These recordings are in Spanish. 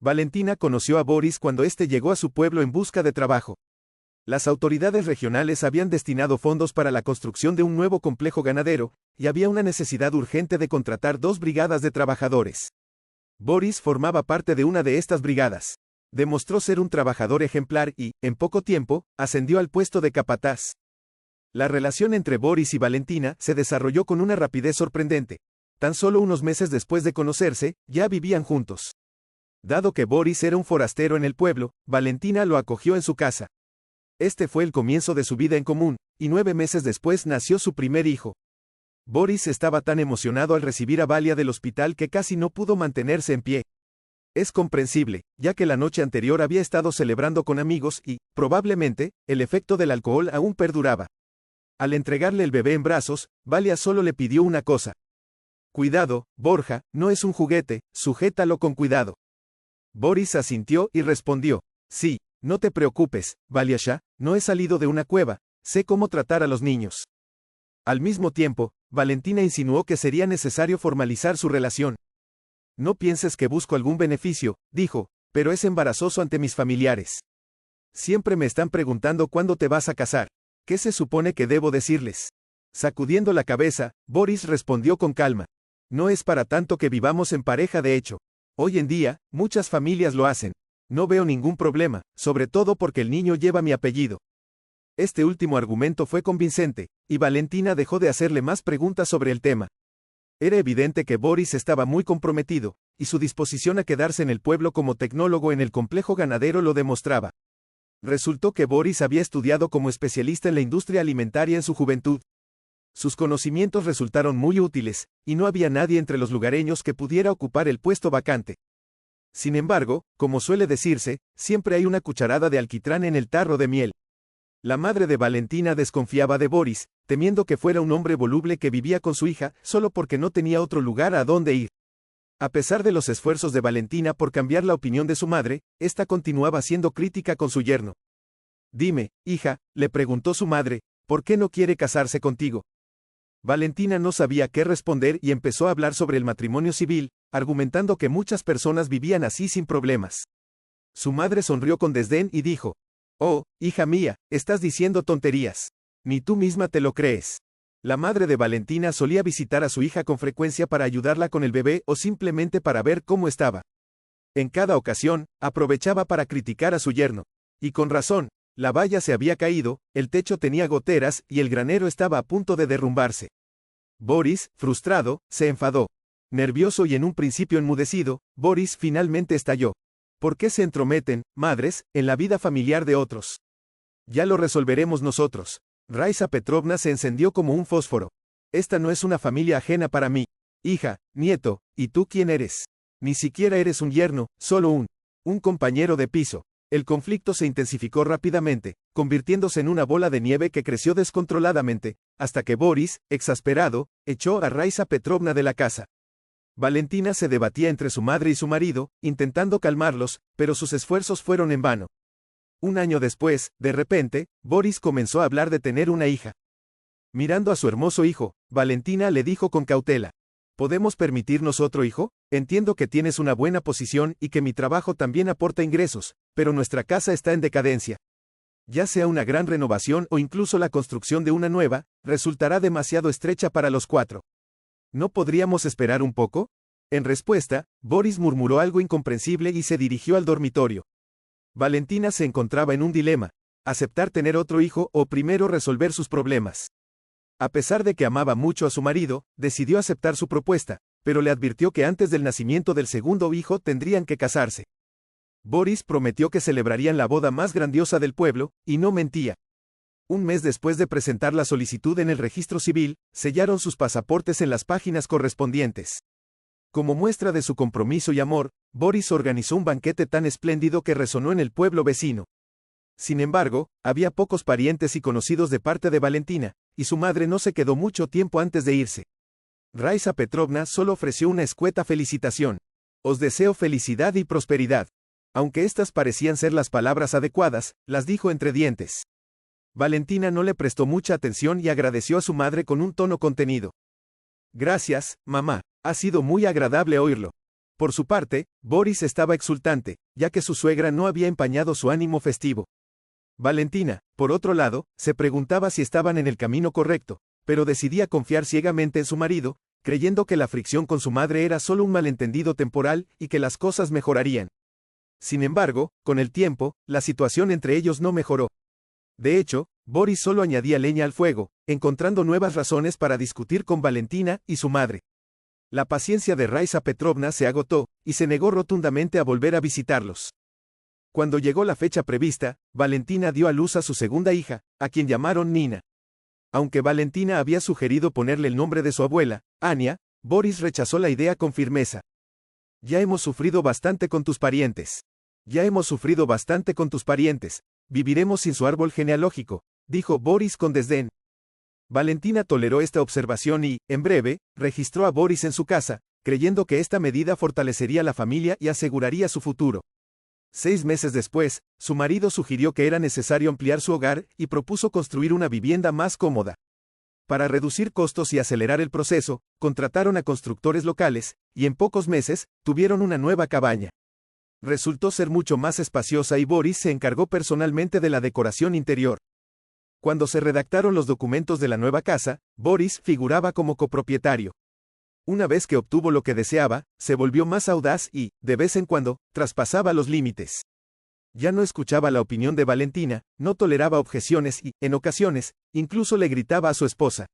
Valentina conoció a Boris cuando éste llegó a su pueblo en busca de trabajo. Las autoridades regionales habían destinado fondos para la construcción de un nuevo complejo ganadero, y había una necesidad urgente de contratar 2 brigadas de trabajadores. Boris formaba parte de una de estas brigadas. Demostró ser un trabajador ejemplar y, en poco tiempo, ascendió al puesto de capataz. La relación entre Boris y Valentina se desarrolló con una rapidez sorprendente. Tan solo unos meses después de conocerse, ya vivían juntos. Dado que Boris era un forastero en el pueblo, Valentina lo acogió en su casa. Este fue el comienzo de su vida en común, y 9 meses después nació su primer hijo. Boris estaba tan emocionado al recibir a Valia del hospital que casi no pudo mantenerse en pie. Es comprensible, ya que la noche anterior había estado celebrando con amigos y, probablemente, el efecto del alcohol aún perduraba. Al entregarle el bebé en brazos, Valia solo le pidió una cosa. Cuidado, Borja, no es un juguete, sujétalo con cuidado. Boris asintió y respondió, sí, no te preocupes, Valiasha, no he salido de una cueva, sé cómo tratar a los niños. Al mismo tiempo, Valentina insinuó que sería necesario formalizar su relación. No pienses que busco algún beneficio, dijo, pero es embarazoso ante mis familiares. Siempre me están preguntando cuándo te vas a casar. ¿Qué se supone que debo decirles? Sacudiendo la cabeza, Boris respondió con calma. No es para tanto que vivamos en pareja de hecho. Hoy en día, muchas familias lo hacen. No veo ningún problema, sobre todo porque el niño lleva mi apellido. Este último argumento fue convincente, y Valentina dejó de hacerle más preguntas sobre el tema. Era evidente que Boris estaba muy comprometido, y su disposición a quedarse en el pueblo como tecnólogo en el complejo ganadero lo demostraba. Resultó que Boris había estudiado como especialista en la industria alimentaria en su juventud. Sus conocimientos resultaron muy útiles, y no había nadie entre los lugareños que pudiera ocupar el puesto vacante. Sin embargo, como suele decirse, siempre hay una cucharada de alquitrán en el tarro de miel. La madre de Valentina desconfiaba de Boris, temiendo que fuera un hombre voluble que vivía con su hija, solo porque no tenía otro lugar a dónde ir. A pesar de los esfuerzos de Valentina por cambiar la opinión de su madre, ésta continuaba siendo crítica con su yerno. Dime, hija, le preguntó su madre, ¿por qué no quiere casarse contigo? Valentina no sabía qué responder y empezó a hablar sobre el matrimonio civil, argumentando que muchas personas vivían así sin problemas. Su madre sonrió con desdén y dijo, oh, hija mía, estás diciendo tonterías. Ni tú misma te lo crees. La madre de Valentina solía visitar a su hija con frecuencia para ayudarla con el bebé o simplemente para ver cómo estaba. En cada ocasión, aprovechaba para criticar a su yerno. Y con razón, la valla se había caído, el techo tenía goteras y el granero estaba a punto de derrumbarse. Boris, frustrado, se enfadó. Nervioso y en un principio enmudecido, Boris finalmente estalló. ¿Por qué se entrometen, madres, en la vida familiar de otros? Ya lo resolveremos nosotros. Raisa Petrovna se encendió como un fósforo. Esta no es una familia ajena para mí. Hija, nieto, ¿y tú quién eres? Ni siquiera eres un yerno, solo un compañero de piso. El conflicto se intensificó rápidamente, convirtiéndose en una bola de nieve que creció descontroladamente, hasta que Boris, exasperado, echó a Raisa Petrovna de la casa. Valentina se debatía entre su madre y su marido, intentando calmarlos, pero sus esfuerzos fueron en vano. Un año después, de repente, Boris comenzó a hablar de tener una hija. Mirando a su hermoso hijo, Valentina le dijo con cautela, ¿podemos permitirnos otro hijo? Entiendo que tienes una buena posición y que mi trabajo también aporta ingresos, pero nuestra casa está en decadencia. Ya sea una gran renovación o incluso la construcción de una nueva, resultará demasiado estrecha para los 4. ¿No podríamos esperar un poco? En respuesta, Boris murmuró algo incomprensible y se dirigió al dormitorio. Valentina se encontraba en un dilema: aceptar tener otro hijo o primero resolver sus problemas. A pesar de que amaba mucho a su marido, decidió aceptar su propuesta, pero le advirtió que antes del nacimiento del segundo hijo tendrían que casarse. Boris prometió que celebrarían la boda más grandiosa del pueblo, y no mentía. Un mes después de presentar la solicitud en el registro civil, sellaron sus pasaportes en las páginas correspondientes. Como muestra de su compromiso y amor, Boris organizó un banquete tan espléndido que resonó en el pueblo vecino. Sin embargo, había pocos parientes y conocidos de parte de Valentina, y su madre no se quedó mucho tiempo antes de irse. Raisa Petrovna solo ofreció una escueta felicitación. Os deseo felicidad y prosperidad. Aunque estas parecían ser las palabras adecuadas, las dijo entre dientes. Valentina no le prestó mucha atención y agradeció a su madre con un tono contenido. Gracias, mamá. Ha sido muy agradable oírlo. Por su parte, Boris estaba exultante, ya que su suegra no había empañado su ánimo festivo. Valentina, por otro lado, se preguntaba si estaban en el camino correcto, pero decidía confiar ciegamente en su marido, creyendo que la fricción con su madre era solo un malentendido temporal y que las cosas mejorarían. Sin embargo, con el tiempo, la situación entre ellos no mejoró. De hecho, Boris solo añadía leña al fuego, encontrando nuevas razones para discutir con Valentina y su madre. La paciencia de Raisa Petrovna se agotó, y se negó rotundamente a volver a visitarlos. Cuando llegó la fecha prevista, Valentina dio a luz a su segunda hija, a quien llamaron Nina. Aunque Valentina había sugerido ponerle el nombre de su abuela, Ania, Boris rechazó la idea con firmeza. Ya hemos sufrido bastante con tus parientes. Ya hemos sufrido bastante con tus parientes. Viviremos sin su árbol genealógico, dijo Boris con desdén. Valentina toleró esta observación y, en breve, registró a Boris en su casa, creyendo que esta medida fortalecería la familia y aseguraría su futuro. 6 meses después, su marido sugirió que era necesario ampliar su hogar y propuso construir una vivienda más cómoda. Para reducir costos y acelerar el proceso, contrataron a constructores locales, y en pocos meses, tuvieron una nueva cabaña. Resultó ser mucho más espaciosa y Boris se encargó personalmente de la decoración interior. Cuando se redactaron los documentos de la nueva casa, Boris figuraba como copropietario. Una vez que obtuvo lo que deseaba, se volvió más audaz y, de vez en cuando, traspasaba los límites. Ya no escuchaba la opinión de Valentina, no toleraba objeciones y, en ocasiones, incluso le gritaba a su esposa.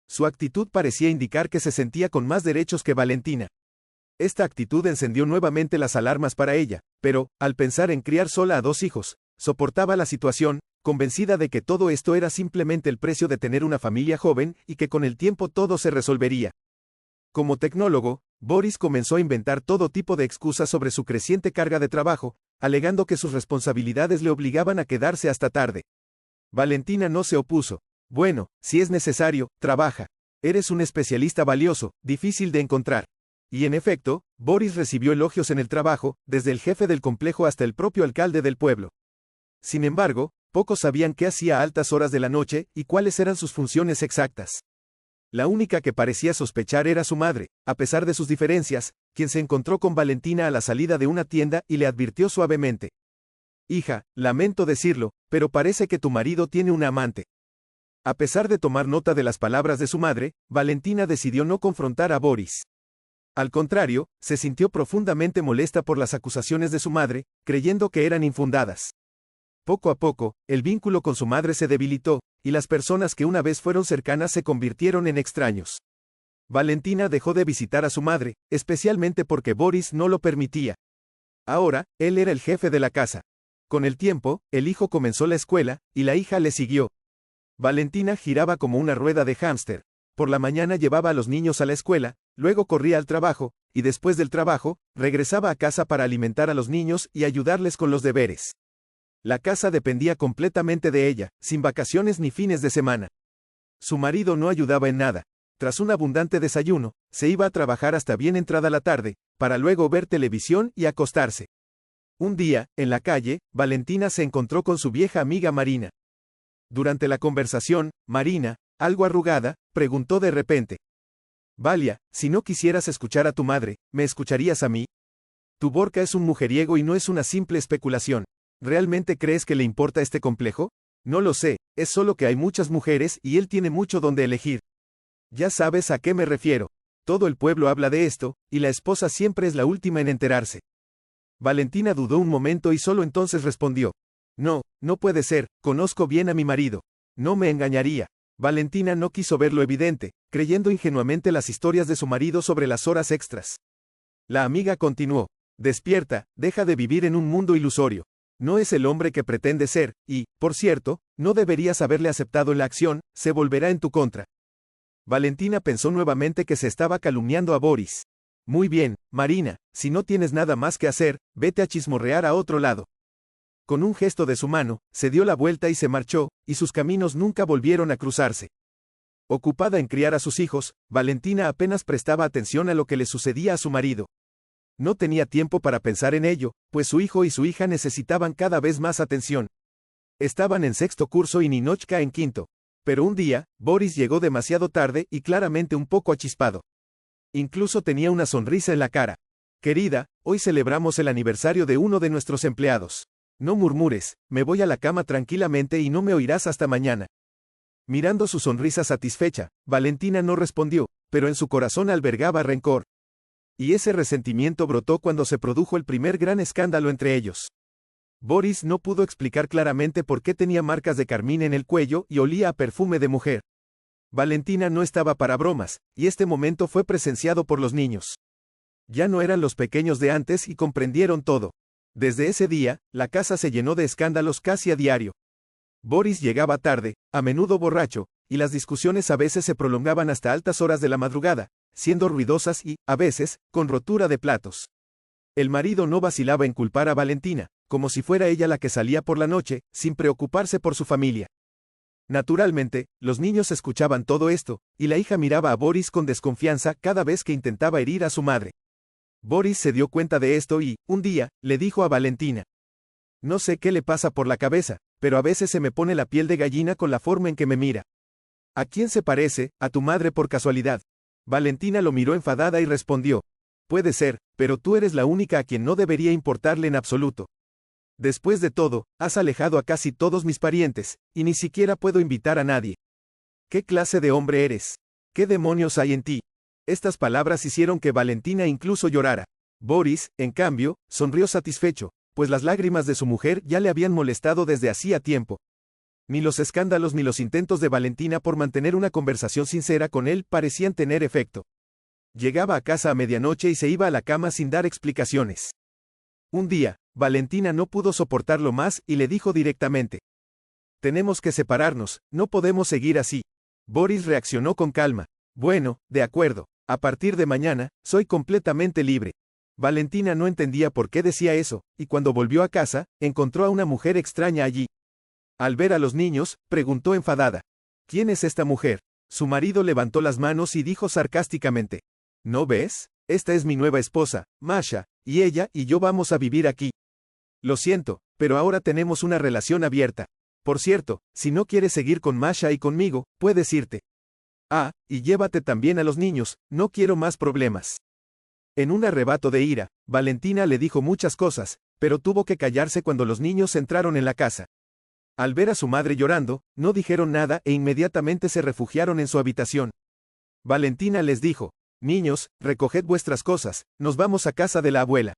Su actitud parecía indicar que se sentía con más derechos que Valentina. Esta actitud encendió nuevamente las alarmas para ella, pero, al pensar en criar sola a 2 hijos, soportaba la situación, convencida de que todo esto era simplemente el precio de tener una familia joven y que con el tiempo todo se resolvería. Como tecnólogo, Boris comenzó a inventar todo tipo de excusas sobre su creciente carga de trabajo, alegando que sus responsabilidades le obligaban a quedarse hasta tarde. Valentina no se opuso. Bueno, si es necesario, trabaja. Eres un especialista valioso, difícil de encontrar. Y en efecto, Boris recibió elogios en el trabajo, desde el jefe del complejo hasta el propio alcalde del pueblo. Sin embargo, pocos sabían qué hacía a altas horas de la noche y cuáles eran sus funciones exactas. La única que parecía sospechar era su madre, a pesar de sus diferencias, quien se encontró con Valentina a la salida de una tienda y le advirtió suavemente. Hija, lamento decirlo, pero parece que tu marido tiene una amante. A pesar de tomar nota de las palabras de su madre, Valentina decidió no confrontar a Boris. Al contrario, se sintió profundamente molesta por las acusaciones de su madre, creyendo que eran infundadas. Poco a poco, el vínculo con su madre se debilitó, y las personas que una vez fueron cercanas se convirtieron en extraños. Valentina dejó de visitar a su madre, especialmente porque Boris no lo permitía. Ahora, él era el jefe de la casa. Con el tiempo, el hijo comenzó la escuela, y la hija le siguió. Valentina giraba como una rueda de hámster. Por la mañana llevaba a los niños a la escuela, luego corría al trabajo, y después del trabajo, regresaba a casa para alimentar a los niños y ayudarles con los deberes. La casa dependía completamente de ella, sin vacaciones ni fines de semana. Su marido no ayudaba en nada. Tras un abundante desayuno, se iba a trabajar hasta bien entrada la tarde, para luego ver televisión y acostarse. Un día, en la calle, Valentina se encontró con su vieja amiga Marina. Durante la conversación, Marina, algo arrugada, preguntó de repente. Valia, si no quisieras escuchar a tu madre, ¿me escucharías a mí? Tu Borka es un mujeriego y no es una simple especulación. ¿Realmente crees que le importa este complejo? No lo sé, es solo que hay muchas mujeres y él tiene mucho donde elegir. Ya sabes a qué me refiero. Todo el pueblo habla de esto, y la esposa siempre es la última en enterarse. Valentina dudó un momento y solo entonces respondió. No, no puede ser, conozco bien a mi marido. No me engañaría. Valentina no quiso ver lo evidente, creyendo ingenuamente las historias de su marido sobre las horas extras. La amiga continuó. Despierta, deja de vivir en un mundo ilusorio. No es el hombre que pretende ser, y, por cierto, no deberías haberle aceptado en la acción, se volverá en tu contra. Valentina pensó nuevamente que se estaba calumniando a Boris. Muy bien, Marina, si no tienes nada más que hacer, vete a chismorrear a otro lado. Con un gesto de su mano, se dio la vuelta y se marchó, y sus caminos nunca volvieron a cruzarse. Ocupada en criar a sus hijos, Valentina apenas prestaba atención a lo que le sucedía a su marido. No tenía tiempo para pensar en ello, pues su hijo y su hija necesitaban cada vez más atención. Estaban en 6º curso y Ninochka en 5º. Pero un día, Boris llegó demasiado tarde y claramente un poco achispado. Incluso tenía una sonrisa en la cara. Querida, hoy celebramos el aniversario de uno de nuestros empleados. No murmures, me voy a la cama tranquilamente y no me oirás hasta mañana. Mirando su sonrisa satisfecha, Valentina no respondió, pero en su corazón albergaba rencor. Y ese resentimiento brotó cuando se produjo el primer gran escándalo entre ellos. Boris no pudo explicar claramente por qué tenía marcas de carmín en el cuello y olía a perfume de mujer. Valentina no estaba para bromas, y este momento fue presenciado por los niños. Ya no eran los pequeños de antes y comprendieron todo. Desde ese día, la casa se llenó de escándalos casi a diario. Boris llegaba tarde, a menudo borracho, y las discusiones a veces se prolongaban hasta altas horas de la madrugada, siendo ruidosas y, a veces, con rotura de platos. El marido no vacilaba en culpar a Valentina, como si fuera ella la que salía por la noche, sin preocuparse por su familia. Naturalmente, los niños escuchaban todo esto, y la hija miraba a Boris con desconfianza cada vez que intentaba herir a su madre. Boris se dio cuenta de esto y, un día, le dijo a Valentina: «No sé qué le pasa por la cabeza, pero a veces se me pone la piel de gallina con la forma en que me mira. ¿A quién se parece? ¿A tu madre por casualidad?». Valentina lo miró enfadada y respondió: «Puede ser, pero tú eres la única a quien no debería importarle en absoluto. Después de todo, has alejado a casi todos mis parientes, y ni siquiera puedo invitar a nadie. ¿Qué clase de hombre eres? ¿Qué demonios hay en ti?». Estas palabras hicieron que Valentina incluso llorara. Boris, en cambio, sonrió satisfecho, pues las lágrimas de su mujer ya le habían molestado desde hacía tiempo. Ni los escándalos ni los intentos de Valentina por mantener una conversación sincera con él parecían tener efecto. Llegaba a casa a medianoche y se iba a la cama sin dar explicaciones. Un día, Valentina no pudo soportarlo más y le dijo directamente: «Tenemos que separarnos, no podemos seguir así». Boris reaccionó con calma: «Bueno, de acuerdo, a partir de mañana, soy completamente libre». Valentina no entendía por qué decía eso, y cuando volvió a casa, encontró a una mujer extraña allí. Al ver a los niños, preguntó enfadada: «¿Quién es esta mujer?». Su marido levantó las manos y dijo sarcásticamente: «¿No ves? Esta es mi nueva esposa, Masha, y ella y yo vamos a vivir aquí. Lo siento, pero ahora tenemos una relación abierta. Por cierto, si no quieres seguir con Masha y conmigo, puedes irte. Ah, y llévate también a los niños, no quiero más problemas». En un arrebato de ira, Valentina le dijo muchas cosas, pero tuvo que callarse cuando los niños entraron en la casa. Al ver a su madre llorando, no dijeron nada e inmediatamente se refugiaron en su habitación. Valentina les dijo: «Niños, recoged vuestras cosas, nos vamos a casa de la abuela».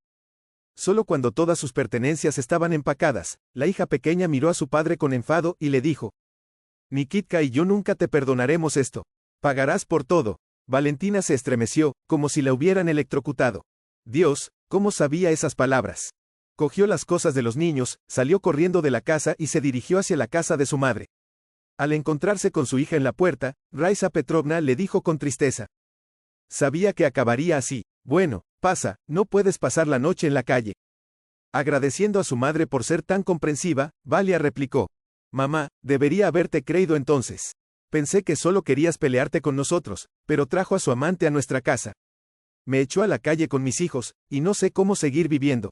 Solo cuando todas sus pertenencias estaban empacadas, la hija pequeña miró a su padre con enfado y le dijo: «Nikitka y yo nunca te perdonaremos esto. Pagarás por todo». Valentina se estremeció, como si la hubieran electrocutado. Dios, ¿cómo sabía esas palabras? Cogió las cosas de los niños, salió corriendo de la casa y se dirigió hacia la casa de su madre. Al encontrarse con su hija en la puerta, Raisa Petrovna le dijo con tristeza: «Sabía que acabaría así. Bueno, pasa, no puedes pasar la noche en la calle». Agradeciendo a su madre por ser tan comprensiva, Valia replicó: «Mamá, debería haberte creído entonces. Pensé que solo querías pelearte con nosotros, pero trajo a su amante a nuestra casa. Me echó a la calle con mis hijos, y no sé cómo seguir viviendo».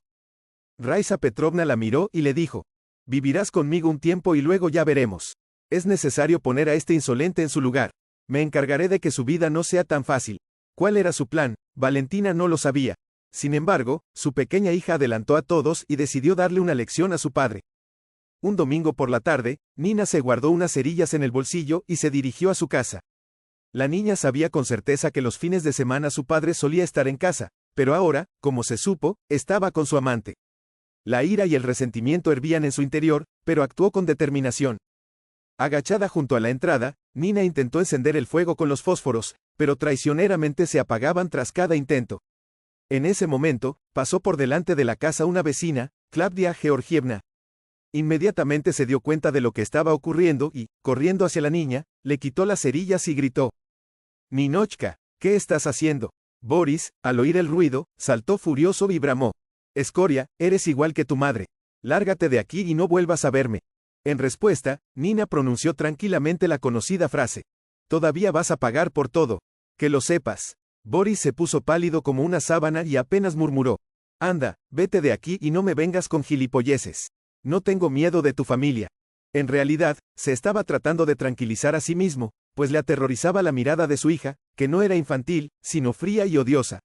Raisa Petrovna la miró y le dijo: «Vivirás conmigo un tiempo y luego ya veremos. Es necesario poner a este insolente en su lugar. Me encargaré de que su vida no sea tan fácil». ¿Cuál era su plan? Valentina no lo sabía. Sin embargo, su pequeña hija adelantó a todos y decidió darle una lección a su padre. Un domingo por la tarde, Nina se guardó unas cerillas en el bolsillo y se dirigió a su casa. La niña sabía con certeza que los fines de semana su padre solía estar en casa, pero ahora, como se supo, estaba con su amante. La ira y el resentimiento hervían en su interior, pero actuó con determinación. Agachada junto a la entrada, Nina intentó encender el fuego con los fósforos, pero traicioneramente se apagaban tras cada intento. En ese momento, pasó por delante de la casa una vecina, Klavdia Georgievna. Inmediatamente se dio cuenta de lo que estaba ocurriendo y, corriendo hacia la niña, le quitó las cerillas y gritó: «Ninochka, ¿qué estás haciendo?». Boris, al oír el ruido, saltó furioso y bramó: «Escoria, eres igual que tu madre. Lárgate de aquí y no vuelvas a verme». En respuesta, Nina pronunció tranquilamente la conocida frase: «Todavía vas a pagar por todo. Que lo sepas». Boris se puso pálido como una sábana y apenas murmuró: «Anda, vete de aquí y no me vengas con gilipolleces. No tengo miedo de tu familia». En realidad, se estaba tratando de tranquilizar a sí mismo, pues le aterrorizaba la mirada de su hija, que no era infantil, sino fría y odiosa.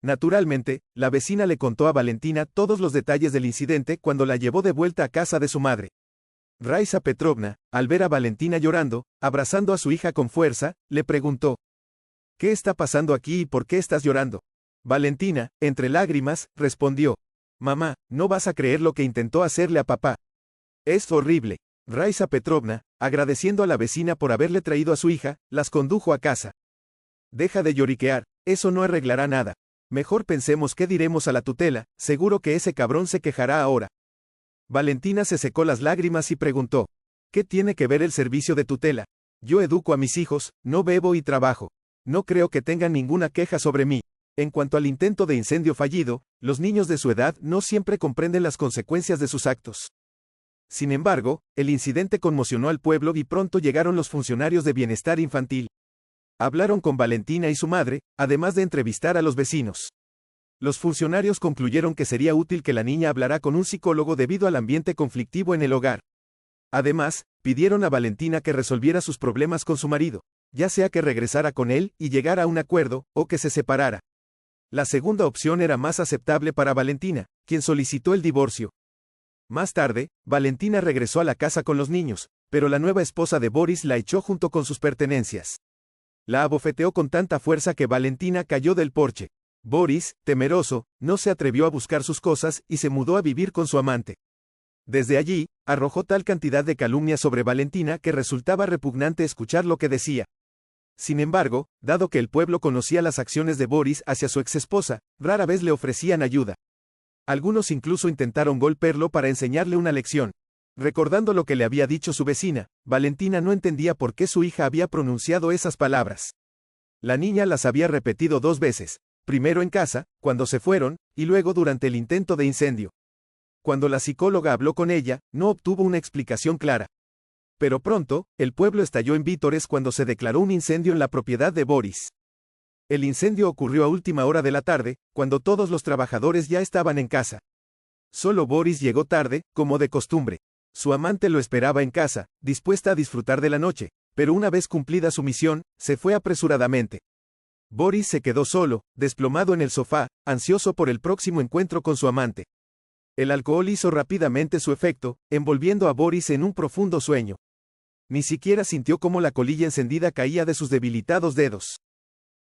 Naturalmente, la vecina le contó a Valentina todos los detalles del incidente cuando la llevó de vuelta a casa de su madre. Raisa Petrovna, al ver a Valentina llorando, abrazando a su hija con fuerza, le preguntó: ¿Qué está pasando aquí y por qué estás llorando? Valentina, entre lágrimas, respondió: Mamá, no vas a creer lo que intentó hacerle a papá. Es horrible. Raisa Petrovna, agradeciendo a la vecina por haberle traído a su hija, las condujo a casa. Deja de lloriquear, eso no arreglará nada. Mejor pensemos qué diremos a la tutela, seguro que ese cabrón se quejará ahora. Valentina se secó las lágrimas y preguntó: ¿Qué tiene que ver el servicio de tutela? Yo educo a mis hijos, no bebo y trabajo. No creo que tengan ninguna queja sobre mí. En cuanto al intento de incendio fallido, los niños de su edad no siempre comprenden las consecuencias de sus actos. Sin embargo, el incidente conmocionó al pueblo y pronto llegaron los funcionarios de bienestar infantil. Hablaron con Valentina y su madre, además de entrevistar a los vecinos. Los funcionarios concluyeron que sería útil que la niña hablara con un psicólogo debido al ambiente conflictivo en el hogar. Además, pidieron a Valentina que resolviera sus problemas con su marido, ya sea que regresara con él y llegara a un acuerdo, o que se separara. La segunda opción era más aceptable para Valentina, quien solicitó el divorcio. Más tarde, Valentina regresó a la casa con los niños, pero la nueva esposa de Boris la echó junto con sus pertenencias. La abofeteó con tanta fuerza que Valentina cayó del porche. Boris, temeroso, no se atrevió a buscar sus cosas y se mudó a vivir con su amante. Desde allí, arrojó tal cantidad de calumnias sobre Valentina que resultaba repugnante escuchar lo que decía. Sin embargo, dado que el pueblo conocía las acciones de Boris hacia su exesposa, rara vez le ofrecían ayuda. Algunos incluso intentaron golpearlo para enseñarle una lección. Recordando lo que le había dicho su vecina, Valentina no entendía por qué su hija había pronunciado esas palabras. La niña las había repetido 2 veces, primero en casa, cuando se fueron, y luego durante el intento de incendio. Cuando la psicóloga habló con ella, no obtuvo una explicación clara. Pero pronto, el pueblo estalló en vítores cuando se declaró un incendio en la propiedad de Boris. El incendio ocurrió a última hora de la tarde, cuando todos los trabajadores ya estaban en casa. Solo Boris llegó tarde, como de costumbre. Su amante lo esperaba en casa, dispuesta a disfrutar de la noche, pero una vez cumplida su misión, se fue apresuradamente. Boris se quedó solo, desplomado en el sofá, ansioso por el próximo encuentro con su amante. El alcohol hizo rápidamente su efecto, envolviendo a Boris en un profundo sueño. Ni siquiera sintió cómo la colilla encendida caía de sus debilitados dedos.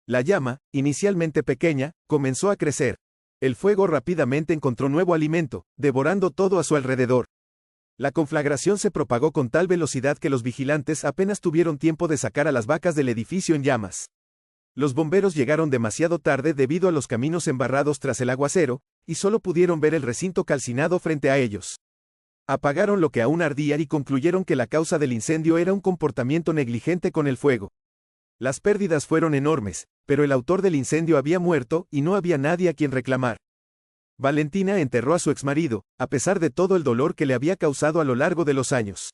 La llama, inicialmente pequeña, comenzó a crecer. El fuego rápidamente encontró nuevo alimento, devorando todo a su alrededor. La conflagración se propagó con tal velocidad que los vigilantes apenas tuvieron tiempo de sacar a las vacas del edificio en llamas. Los bomberos llegaron demasiado tarde debido a los caminos embarrados tras el aguacero, y solo pudieron ver el recinto calcinado frente a ellos. Apagaron lo que aún ardía y concluyeron que la causa del incendio era un comportamiento negligente con el fuego. Las pérdidas fueron enormes, pero el autor del incendio había muerto y no había nadie a quien reclamar. Valentina enterró a su exmarido, a pesar de todo el dolor que le había causado a lo largo de los años.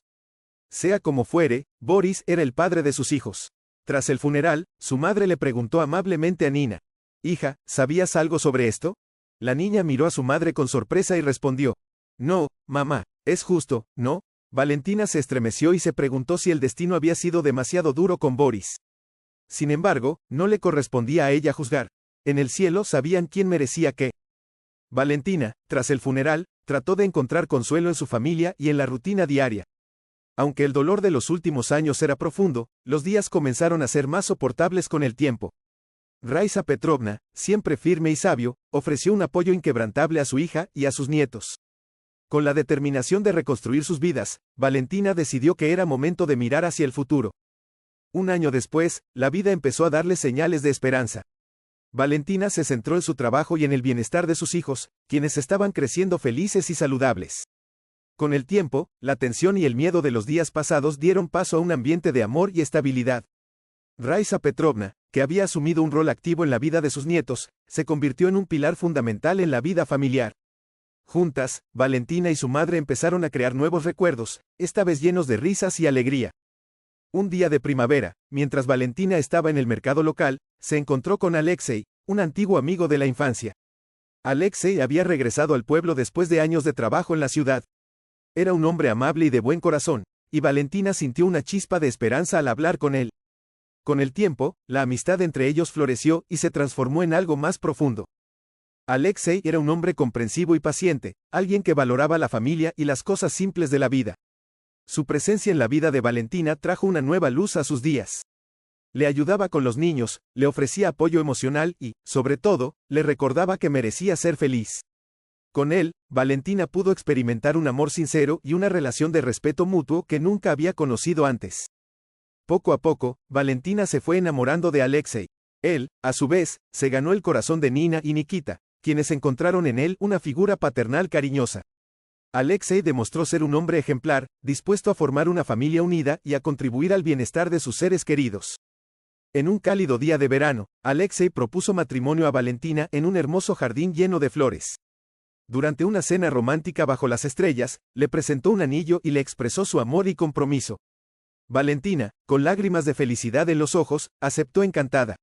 Sea como fuere, Boris era el padre de sus hijos. Tras el funeral, su madre le preguntó amablemente a Nina: «Hija, ¿sabías algo sobre esto?». La niña miró a su madre con sorpresa y respondió: «No, mamá, es justo, ¿no?». Valentina se estremeció y se preguntó si el destino había sido demasiado duro con Boris. Sin embargo, no le correspondía a ella juzgar. En el cielo sabían quién merecía qué. Valentina, tras el funeral, trató de encontrar consuelo en su familia y en la rutina diaria. Aunque el dolor de los últimos años era profundo, los días comenzaron a ser más soportables con el tiempo. Raisa Petrovna, siempre firme y sabio, ofreció un apoyo inquebrantable a su hija y a sus nietos. Con la determinación de reconstruir sus vidas, Valentina decidió que era momento de mirar hacia el futuro. Un año después, la vida empezó a darle señales de esperanza. Valentina se centró en su trabajo y en el bienestar de sus hijos, quienes estaban creciendo felices y saludables. Con el tiempo, la tensión y el miedo de los días pasados dieron paso a un ambiente de amor y estabilidad. Raisa Petrovna, que había asumido un rol activo en la vida de sus nietos, se convirtió en un pilar fundamental en la vida familiar. Juntas, Valentina y su madre empezaron a crear nuevos recuerdos, esta vez llenos de risas y alegría. Un día de primavera, mientras Valentina estaba en el mercado local, se encontró con Alexei, un antiguo amigo de la infancia. Alexei había regresado al pueblo después de años de trabajo en la ciudad. Era un hombre amable y de buen corazón, y Valentina sintió una chispa de esperanza al hablar con él. Con el tiempo, la amistad entre ellos floreció y se transformó en algo más profundo. Alexei era un hombre comprensivo y paciente, alguien que valoraba la familia y las cosas simples de la vida. Su presencia en la vida de Valentina trajo una nueva luz a sus días. Le ayudaba con los niños, le ofrecía apoyo emocional y, sobre todo, le recordaba que merecía ser feliz. Con él, Valentina pudo experimentar un amor sincero y una relación de respeto mutuo que nunca había conocido antes. Poco a poco, Valentina se fue enamorando de Alexei. Él, a su vez, se ganó el corazón de Nina y Nikita, quienes encontraron en él una figura paternal cariñosa. Alexei demostró ser un hombre ejemplar, dispuesto a formar una familia unida y a contribuir al bienestar de sus seres queridos. En un cálido día de verano, Alexei propuso matrimonio a Valentina en un hermoso jardín lleno de flores. Durante una cena romántica bajo las estrellas, le presentó un anillo y le expresó su amor y compromiso. Valentina, con lágrimas de felicidad en los ojos, aceptó encantada.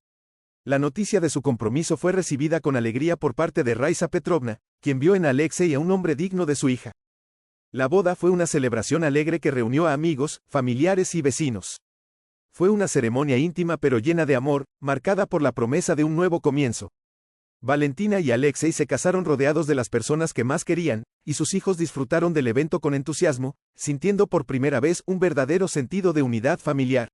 La noticia de su compromiso fue recibida con alegría por parte de Raisa Petrovna, quien vio en Alexei a un hombre digno de su hija. La boda fue una celebración alegre que reunió a amigos, familiares y vecinos. Fue una ceremonia íntima pero llena de amor, marcada por la promesa de un nuevo comienzo. Valentina y Alexei se casaron rodeados de las personas que más querían, y sus hijos disfrutaron del evento con entusiasmo, sintiendo por primera vez un verdadero sentido de unidad familiar.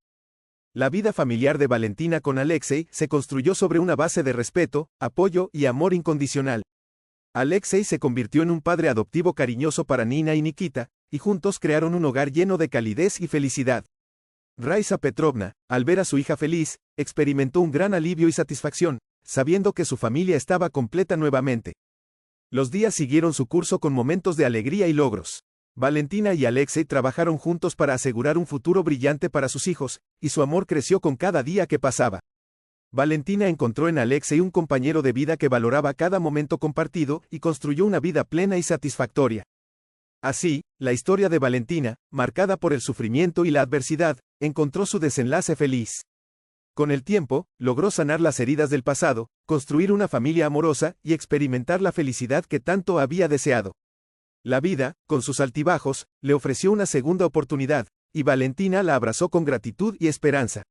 La vida familiar de Valentina con Alexei se construyó sobre una base de respeto, apoyo y amor incondicional. Alexei se convirtió en un padre adoptivo cariñoso para Nina y Nikita, y juntos crearon un hogar lleno de calidez y felicidad. Raisa Petrovna, al ver a su hija feliz, experimentó un gran alivio y satisfacción, sabiendo que su familia estaba completa nuevamente. Los días siguieron su curso con momentos de alegría y logros. Valentina y Alexei trabajaron juntos para asegurar un futuro brillante para sus hijos, y su amor creció con cada día que pasaba. Valentina encontró en Alexei un compañero de vida que valoraba cada momento compartido y construyó una vida plena y satisfactoria. Así, la historia de Valentina, marcada por el sufrimiento y la adversidad, encontró su desenlace feliz. Con el tiempo, logró sanar las heridas del pasado, construir una familia amorosa y experimentar la felicidad que tanto había deseado. La vida, con sus altibajos, le ofreció una segunda oportunidad, y Valentina la abrazó con gratitud y esperanza.